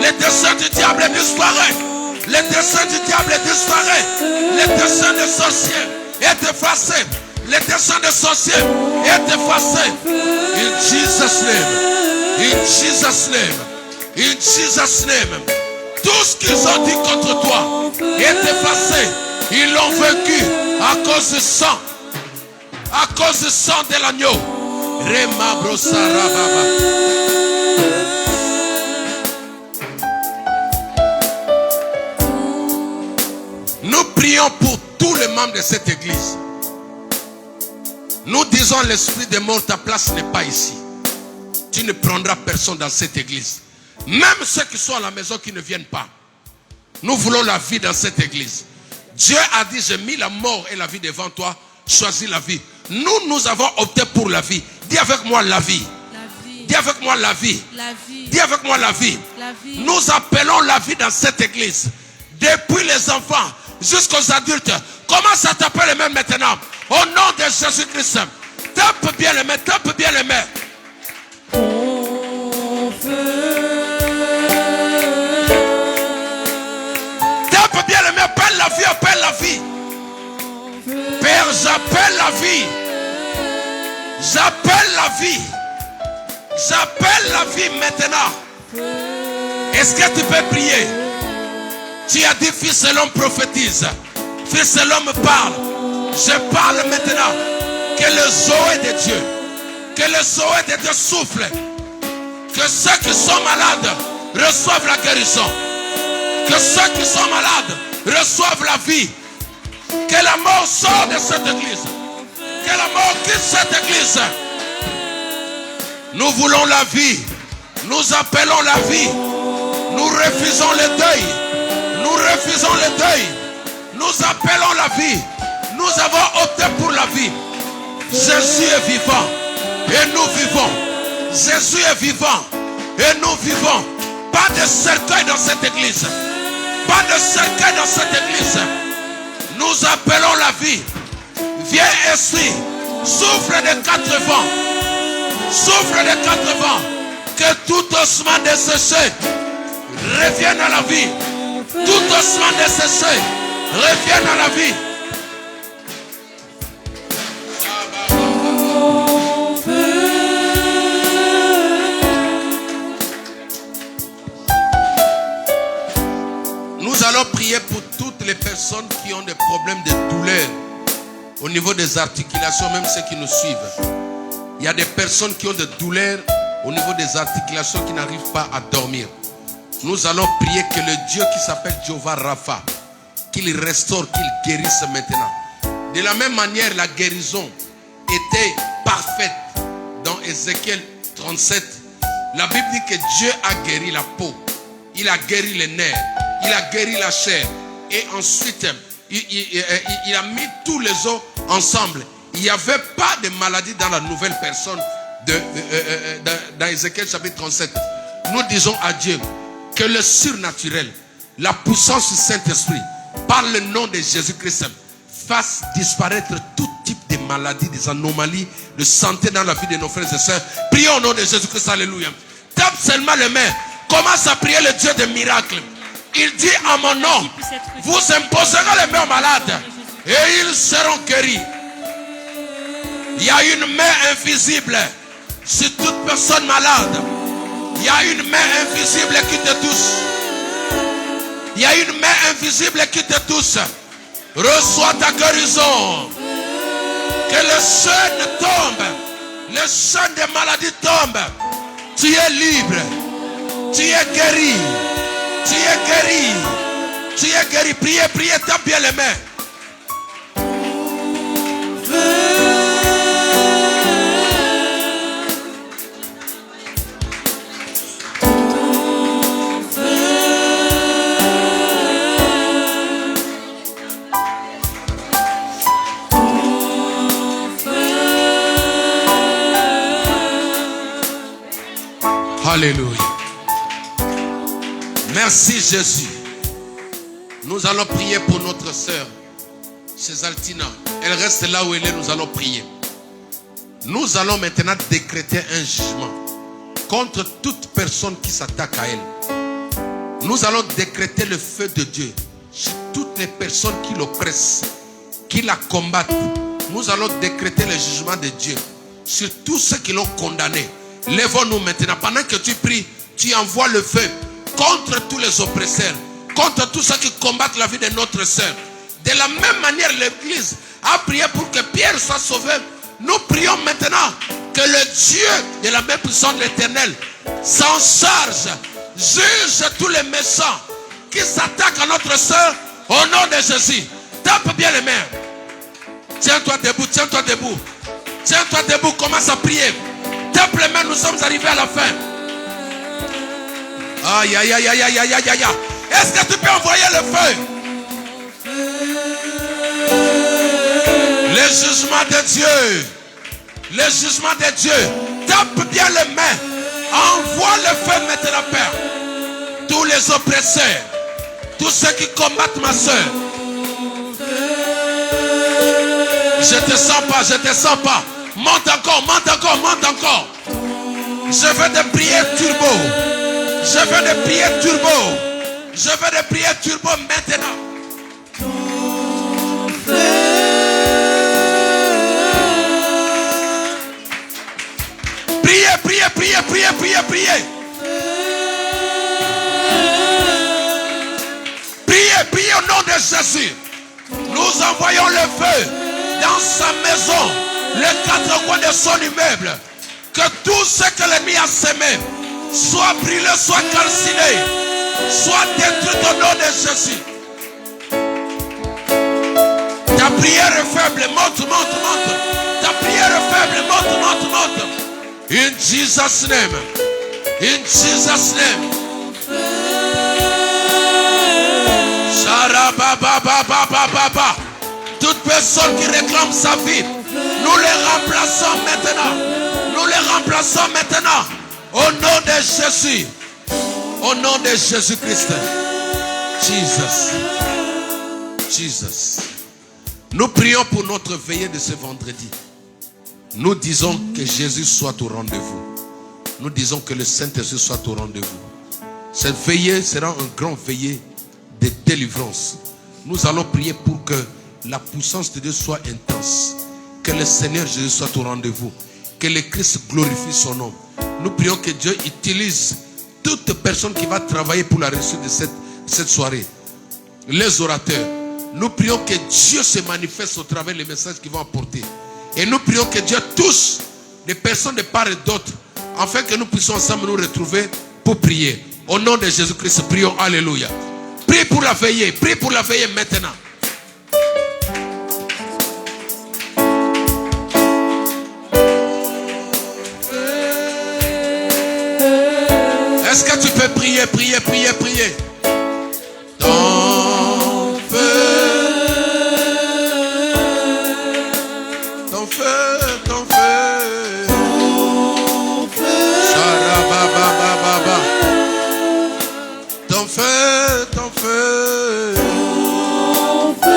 Les desseins du diable disparaissent. Les desseins du diable disparaissent. Les desseins des sorciers est effacé. Les desseins des sorciers est effacé. In Jesus' name. In Jesus' name. In Jesus' name. Tout ce qu'ils ont dit contre toi est effacé. Ils l'ont vaincu à cause du sang. À cause du sang de l'agneau. Nous prions pour tous les membres de cette église. Nous disons: l'esprit de mort, ta place n'est pas ici. Tu ne prendras personne dans cette église. Même ceux qui sont à la maison qui ne viennent pas. Nous voulons la vie dans cette église. Dieu a dit: j'ai mis la mort et la vie devant toi, choisis la vie. Nous avons opté pour la vie. Dis avec moi: la vie. Dis avec moi la vie. La vie. Dis avec moi la vie. La vie. Nous appelons la vie dans cette église. Depuis les enfants jusqu'aux adultes. Comment ça t'appelle même maintenant? Au nom de Jésus-Christ. Tape bien les mains, tape bien les mains. Tape bien les mains, appelle la vie, appelle la vie. Père, j'appelle la vie. J'appelle la vie. J'appelle la vie maintenant. Est-ce que tu peux prier? Tu as dit, fils de l'homme prophétise. Fils de l'homme parle. Je parle maintenant. Que le Zoé de Dieu, que le Zoé de Dieu souffle. Que ceux qui sont malades reçoivent la guérison. Que ceux qui sont malades reçoivent la vie. Que la mort sorte de cette église. Que la mort quitte cette église. Nous voulons la vie. Nous appelons la vie. Nous refusons le deuil. Nous refusons le deuil. Nous appelons la vie. Nous avons opté pour la vie. Jésus est vivant. Et nous vivons. Jésus est vivant. Et nous vivons. Pas de cercueil dans cette église. Pas de cercueil dans cette église. Nous appelons la vie. Viens esprit. Souffle de 4 vents. Souffle de 4 vents. Que tout ossement desséché revienne à la vie. Tout ossement desséché revienne à la vie. Nous allons prier pour toutes les personnes qui ont des problèmes de douleur au niveau des articulations, même ceux qui nous suivent. Il y a des personnes qui ont des douleurs au niveau des articulations qui n'arrivent pas à dormir. Nous allons prier que le Dieu qui s'appelle Jéhovah Rapha, qu'il restaure, qu'il guérisse maintenant. De la même manière, la guérison était parfaite dans Ézéchiel 37. La Bible dit que Dieu a guéri la peau, il a guéri les nerfs, il a guéri la chair. Et ensuite, il a mis tous les os ensemble. Il n'y avait pas de maladie dans la nouvelle personne dans Ézéchiel chapitre 37. Nous disons à Dieu que le surnaturel, la puissance du Saint-Esprit, par le nom de Jésus-Christ, fasse disparaître tout type de maladies, des anomalies de santé dans la vie de nos frères et sœurs. Prions au nom de Jésus-Christ, alléluia. Tape seulement les mains. Commence à prier le Dieu des miracles. Il dit à mon nom, vous imposerez les mains aux malades et ils seront guéris. Il y a une main invisible sur toute personne malade. Il y a une main invisible qui te touche. Il y a une main invisible qui te touche. Reçois ta guérison. Que le chaîne tombe. Le chaîne des maladies tombe. Tu es libre. Tu es guéri. Tu es guéri. Tu es guéri. Priez, priez, tape bien les mains. Alléluia. Merci Jésus. Nous allons prier pour notre sœur, Césaltina. Elle reste là où elle est, nous allons prier. Nous allons maintenant décréter un jugement contre toute personne qui s'attaque à elle. Nous allons décréter le feu de Dieu sur toutes les personnes qui l'oppressent, qui la combattent. Nous allons décréter le jugement de Dieu sur tous ceux qui l'ont condamné. Lèvons-nous maintenant. Pendant que tu pries, tu envoies le feu contre tous les oppresseurs, contre tous ceux qui combattent la vie de notre sœur. De la même manière, l'Église a prié pour que Pierre soit sauvé. Nous prions maintenant que le Dieu de la même puissance de l'Éternel s'en charge, juge tous les méchants qui s'attaquent à notre sœur au nom de Jésus. Tape bien les mains. Tiens-toi debout, tiens-toi debout. Tiens-toi debout, commence à prier. Tape les mains, nous sommes arrivés à la fin. Aïe, aïe, aïe, aïe, aïe, aïe, aïe, aïe. Est-ce que tu peux envoyer le feu? Le jugement de Dieu. Le jugement de Dieu. Tape bien les mains. Envoie le feu maintenant, Père. Tous les oppresseurs, tous ceux qui combattent ma soeur. Je te sens pas, je te sens pas. Monte encore, monte encore, monte encore. Je veux des prières turbo. Je veux des prières turbo. Je veux des prières turbo maintenant. Priez, priez, priez, priez, priez, priez. Priez, priez au nom de Jésus. Nous envoyons le feu dans sa maison, les quatre coins de son immeuble. Que tout ce que l'ennemi a semé soit brûlé, soit calciné, soit détruit au nom de Jésus. Ta prière est faible, monte, monte, monte. Ta prière est faible, monte, monte, monte. In Jesus' name. In Jesus' name. Sharababababababa. Toute personne qui réclame sa vie, nous les remplaçons maintenant. Nous les remplaçons maintenant. Au nom de Jésus. Au nom de Jésus-Christ. Jesus. Jesus. Nous prions pour notre veillée de ce vendredi. Nous disons que Jésus soit au rendez-vous. Nous disons que le Saint-Esprit soit au rendez-vous. Cette veillée sera un grand veillée de délivrance. Nous allons prier pour que la puissance de Dieu soit intense. Que le Seigneur Jésus soit au rendez-vous. Que le Christ glorifie son nom. Nous prions que Dieu utilise toute personne qui va travailler pour la réussite de cette soirée. Les orateurs. Nous prions que Dieu se manifeste au travers des messages qu'ils vont apporter. Et nous prions que Dieu touche des personnes de part et d'autre, afin que nous puissions ensemble nous retrouver pour prier. Au nom de Jésus-Christ, prions. Alléluia. Prie pour la veillée. Prie pour la veillée maintenant. Est-ce que tu peux prier, prier, prier, prier? Ton feu. Ton feu, ton feu. Ton feu. Sharababababa. Ton feu, ton feu. Ton feu.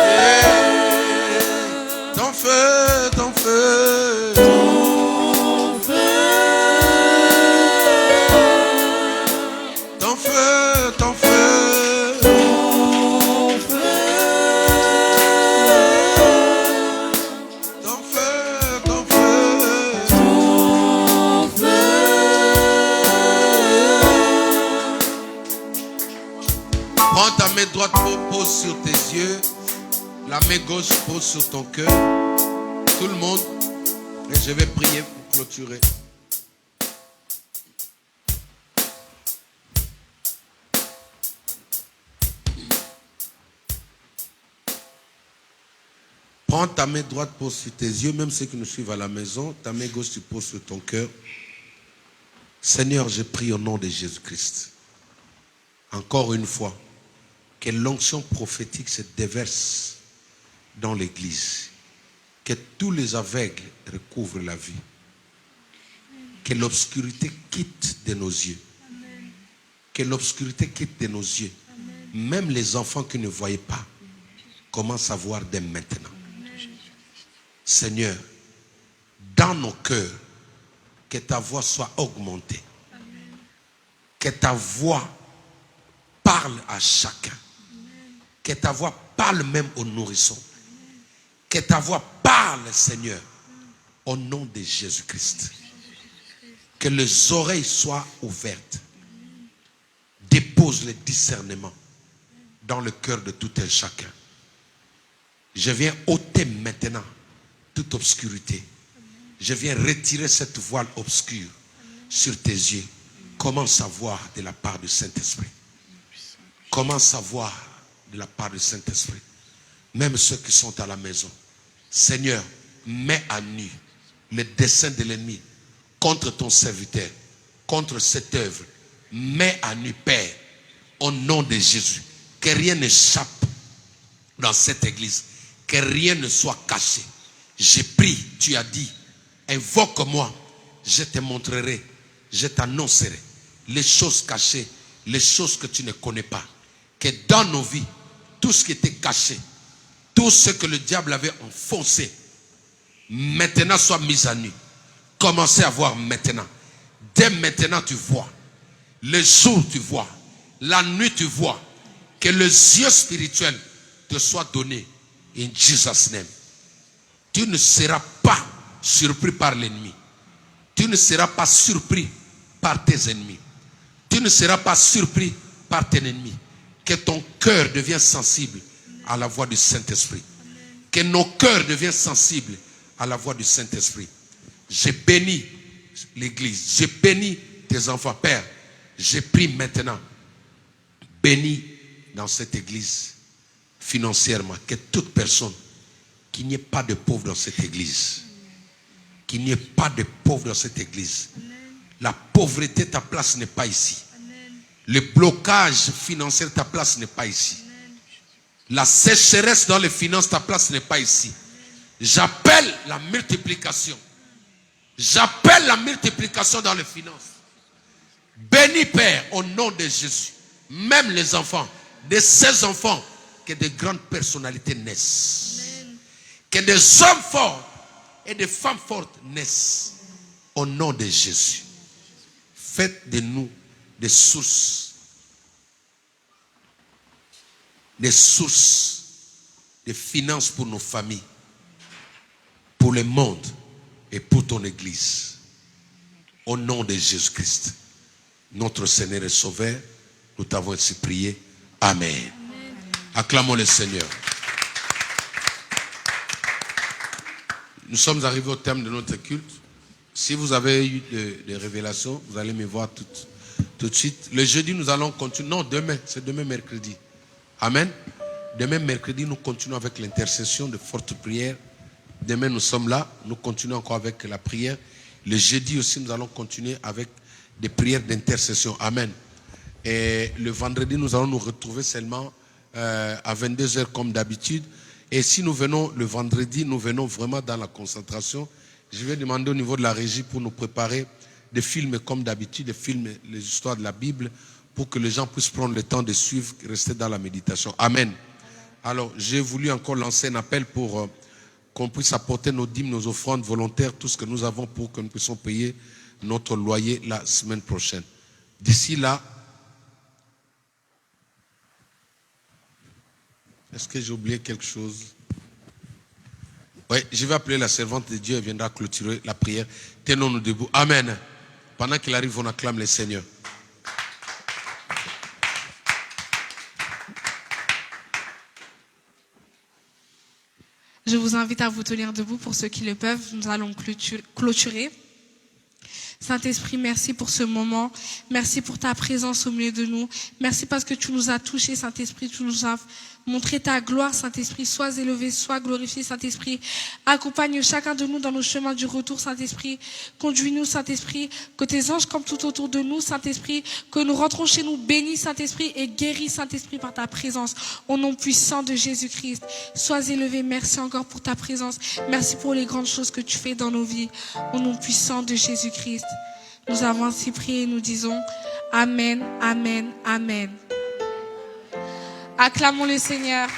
Yeah. Ton feu, ton feu. Ton feu. Ton feu, ton feu. Ton feu. Ton feu, ton feu. Ton feu. Prends ta main droite, pose sur tes yeux. La main gauche pose sur ton cœur. Tout le monde. Et je vais prier pour clôturer. Prends ta main droite, pose sur tes yeux, même ceux qui nous suivent à la maison. Ta main gauche, tu poses sur ton cœur. Seigneur, je prie au nom de Jésus-Christ. Encore une fois, que l'onction prophétique se déverse dans l'église. Que tous les aveugles recouvrent la vue. Que l'obscurité quitte de nos yeux. Que l'obscurité quitte de nos yeux. Même les enfants qui ne voyaient pas commencent à voir dès maintenant. Seigneur, dans nos cœurs, que ta voix soit augmentée. Que ta voix parle à chacun. Que ta voix parle même aux nourrissons. Que ta voix parle, Seigneur, au nom de Jésus-Christ. Que les oreilles soient ouvertes. Dépose le discernement dans le cœur de tout un chacun. Je viens ôter maintenant toute obscurité. Je viens retirer cette voile obscure sur tes yeux. Comment savoir de la part du Saint-Esprit? Comment savoir de la part du Saint-Esprit? Même ceux qui sont à la maison. Seigneur, mets à nu le dessein de l'ennemi contre ton serviteur, contre cette œuvre. Mets à nu, Père, au nom de Jésus. Que rien n'échappe dans cette église. Que rien ne soit caché. J'ai pris, tu as dit, invoque-moi, je te montrerai, je t'annoncerai les choses cachées, les choses que tu ne connais pas. Que dans nos vies, tout ce qui était caché, tout ce que le diable avait enfoncé, maintenant soit mis à nu. Commencez à voir maintenant. Dès maintenant, tu vois. Le jour, tu vois. La nuit, tu vois. Que les yeux spirituels te soient donnés. In Jesus' name. Tu ne seras pas surpris par l'ennemi. Tu ne seras pas surpris par tes ennemis. Tu ne seras pas surpris par tes ennemis. Que ton cœur devienne sensible à la voix du Saint-Esprit. Que nos cœurs deviennent sensibles à la voix du Saint-Esprit. Je bénis l'église. Je bénis tes enfants. Père, je prie maintenant. Bénis dans cette église financièrement. Que toute personne, qu'il n'y ait pas de pauvres dans cette église. Qu'il n'y ait pas de pauvres dans cette église. La pauvreté, ta place n'est pas ici. Le blocage financier, ta place n'est pas ici. La sécheresse dans les finances, ta place n'est pas ici. J'appelle la multiplication. J'appelle la multiplication dans les finances. Bénis Père au nom de Jésus. Même les enfants, de ces enfants, que de grandes personnalités naissent. Amen. Que des hommes forts et des femmes fortes naissent. Au nom de Jésus. Faites de nous des sources de finances pour nos familles, pour le monde et pour ton église. Au nom de Jésus-Christ, notre Seigneur et Sauveur, nous t'avons ainsi prié. Amen. Amen. Acclamons le Seigneur. Nous sommes arrivés au terme de notre culte. Si vous avez eu des révélations, vous allez me voir tout de suite. Le jeudi, nous allons continuer. Non, demain, c'est demain mercredi. Amen. Demain mercredi, nous continuons avec l'intercession de fortes prières. Demain, nous sommes là. Nous continuons encore avec la prière. Le jeudi aussi, nous allons continuer avec des prières d'intercession. Amen. Et le vendredi, nous allons nous retrouver seulement à 22h comme d'habitude. Et si nous venons le vendredi, nous venons vraiment dans la concentration. Je vais demander au niveau de la régie pour nous préparer des films comme d'habitude, des films, les histoires de la Bible, pour que les gens puissent prendre le temps de suivre, rester dans la méditation. Amen. Alors, j'ai voulu encore lancer un appel pour qu'on puisse apporter nos dîmes, nos offrandes volontaires, tout ce que nous avons pour que nous puissions payer notre loyer la semaine prochaine. D'ici là, est-ce que j'ai oublié quelque chose? Oui, je vais appeler la servante de Dieu, elle viendra clôturer la prière. Tenons-nous debout. Amen. Pendant qu'il arrive, on acclame le Seigneur. Je vous invite à vous tenir debout pour ceux qui le peuvent. Nous allons clôturer. Saint-Esprit, merci pour ce moment. Merci pour ta présence au milieu de nous. Merci parce que tu nous as touchés, Saint-Esprit. Tu nous as montré ta gloire, Saint-Esprit. Sois élevé, sois glorifié, Saint-Esprit. Accompagne chacun de nous dans nos chemins du retour, Saint-Esprit. Conduis-nous, Saint-Esprit. Que tes anges campent tout autour de nous, Saint-Esprit. Que nous rentrons chez nous bénis, Saint-Esprit, et guéris, Saint-Esprit, par ta présence. Au nom puissant de Jésus-Christ. Sois élevé. Merci encore pour ta présence. Merci pour les grandes choses que tu fais dans nos vies. Au nom puissant de Jésus-Christ. Nous avons ainsi prié et nous disons Amen, Amen, Amen. Acclamons le Seigneur.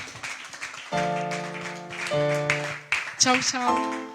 Ciao, ciao.